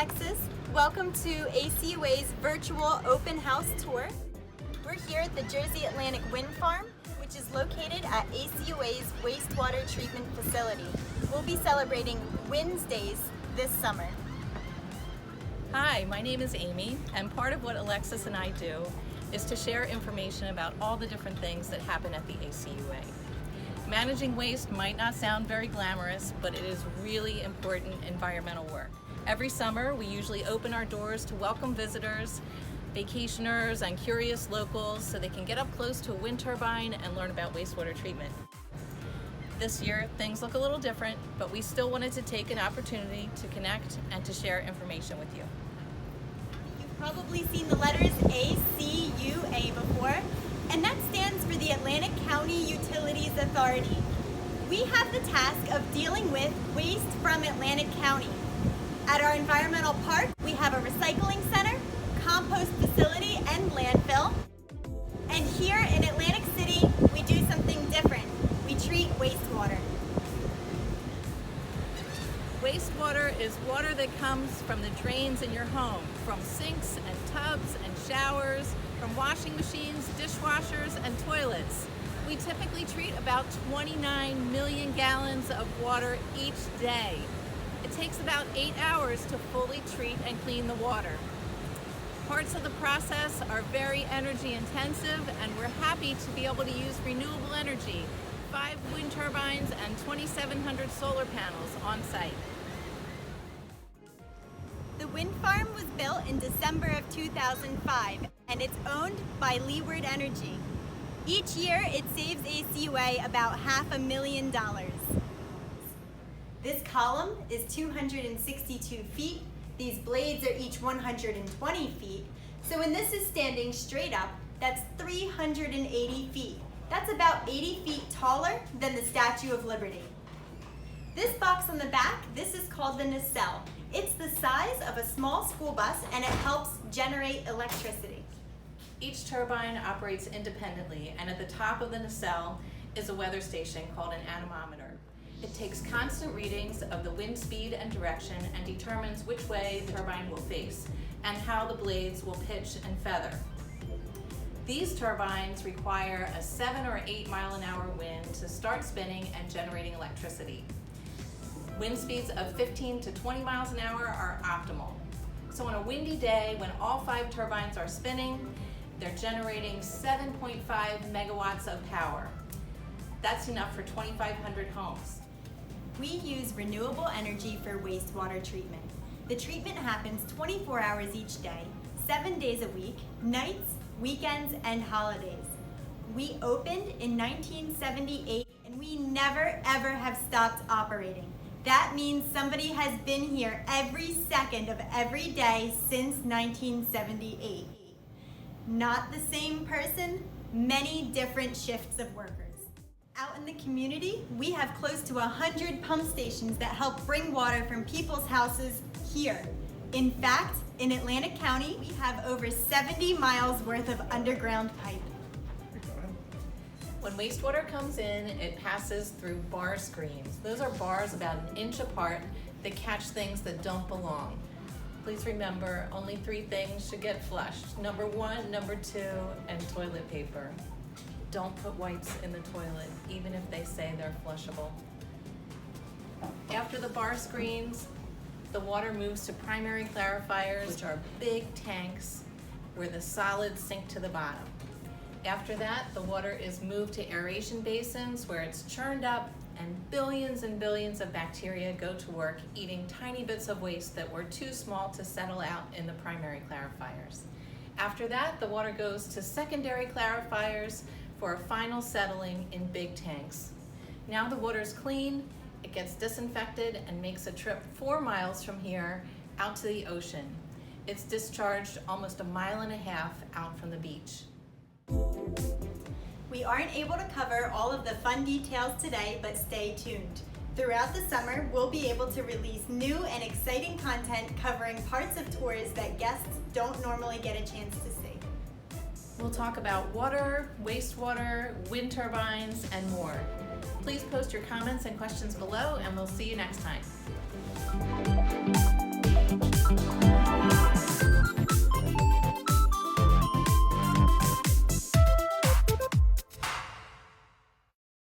Alexis. Welcome to ACUA's virtual open house tour. We're here at the Jersey Atlantic Wind Farm, which is located at ACUA's wastewater treatment facility. We'll be celebrating Wednesdays this summer. Hi, my name is Amy, and part of what Alexis and I do is to share information about all the different things that happen at the ACUA. Managing waste might not sound very glamorous, but it is really important environmental work. Every summer, we usually open our doors to welcome visitors, vacationers, and curious locals so they can get up close to a wind turbine and learn about wastewater treatment. This year, things look a little different, but we still wanted to take an opportunity to connect and to share information with you. You've probably seen the letters ACUA before, and that stands for the Atlantic County Utilities Authority. We have the task of dealing with waste from Atlantic County. At our environmental park, we have a recycling center, compost facility, and landfill. And here in Atlantic City, we do something different. We treat wastewater. Wastewater is water that comes from the drains in your home, from sinks and tubs and showers, from washing machines, dishwashers, and toilets. We typically treat about 29 million gallons of water each day. It takes about 8 hours to fully treat and clean the water. Parts of the process are very energy intensive, and we're happy to be able to use renewable energy, 5 wind turbines and 2,700 solar panels on site. The wind farm was built in December of 2005, and it's owned by Leeward Energy. Each year, it saves ACUA about $500,000. This column is 262 feet. These blades are each 120 feet. So when this is standing straight up, that's 380 feet. That's about 80 feet taller than the Statue of Liberty. This box on the back, this is called the Nacelle. It's the size of a small school bus, and it helps generate electricity. Each turbine operates independently, and at the top of the nacelle is a weather station called an anemometer. It takes constant readings of the wind speed and direction and determines which way the turbine will face and how the blades will pitch and feather. These turbines require a 7 or 8 mile an hour wind to start spinning and generating electricity. Wind speeds of 15 to 20 miles an hour are optimal. So on a windy day, when all 5 turbines are spinning, they're generating 7.5 megawatts of power. That's enough for 2,500 homes. We use renewable energy for wastewater treatment. The treatment happens 24 hours each day, 7 days a week, nights, weekends, and holidays. We opened in 1978, and we never ever have stopped operating. That means somebody has been here every second of every day since 1978. Not the same person, many different shifts of workers. Out in the community, we have close to 100 pump stations that help bring water from people's houses here. In fact, in Atlantic County, we have over 70 miles worth of underground pipe. When wastewater comes in, it passes through bar screens. Those are bars about 1 inch apart that catch things that don't belong. Please remember, only 3 things should get flushed. Number 1, number 2, and toilet paper. Don't put wipes in the toilet, even if they say they're flushable. After the bar screens, the water moves to primary clarifiers, which are big tanks where the solids sink to the bottom. After that, the water is moved to aeration basins where it's churned up, and billions of bacteria go to work eating tiny bits of waste that were too small to settle out in the primary clarifiers. After that, the water goes to secondary clarifiers for a final settling in big tanks. Now the water is clean, it gets disinfected and makes a trip 4 miles from here out to the ocean. It's discharged almost 1.5 miles out from the beach. We aren't able to cover all of the fun details today, but stay tuned. Throughout the summer, we'll be able to release new and exciting content covering parts of tours that guests don't normally get a chance to see. We'll talk about water, wastewater, wind turbines, and more. Please post your comments and questions below, and we'll see you next time.